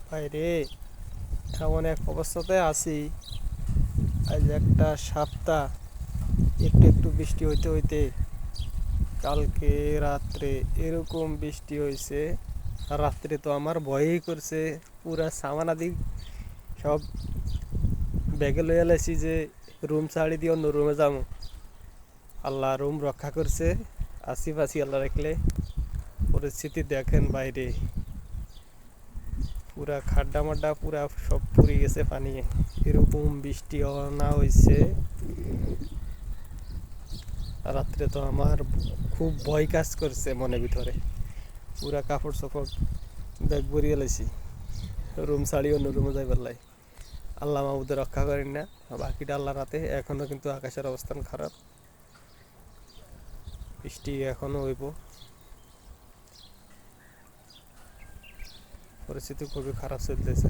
বাইরে এমন এক অবস্থাতে আছি, আজ একটা সপ্তাহ একটু একটু বৃষ্টি হইতে হইতে কালকে রাত্রে এরকম বৃষ্টি হয়েছে। রাত্রে তো আমার ভয়ই করছে, পুরা সামান আদি সব ব্যাগে লইয়া লাইছি যে রুম ছাড়ি দিয়ে অন্য রুমে যাবো। আল্লাহ রুম রক্ষা করছে, আসি পাসি আল্লাহ রাখলে। পরিস্থিতি দেখেন বাইরে, পুরা খাড্ডা মাড্ডা পুরা সব পুড়ে গেছে পানি। এরকম বৃষ্টি না হয়েছে রাত্রে, তো আমার খুব ভয় কাজ করছে মনে ভিতরে। পুরা কাপড় চোপড় ব্যাগ ভরিয়ে লাইছি, রুম ছাড়ি অন্য রুমে যাইবার লাই। আল্লাহ মাহমুদে রক্ষা করেন না, বাকিটা আল্লাহ রাতে। এখনো কিন্তু আকাশের অবস্থান খারাপ, বৃষ্টি এখনো হইব। পরিস্থিতি খুবই খারাপ চলতেছে।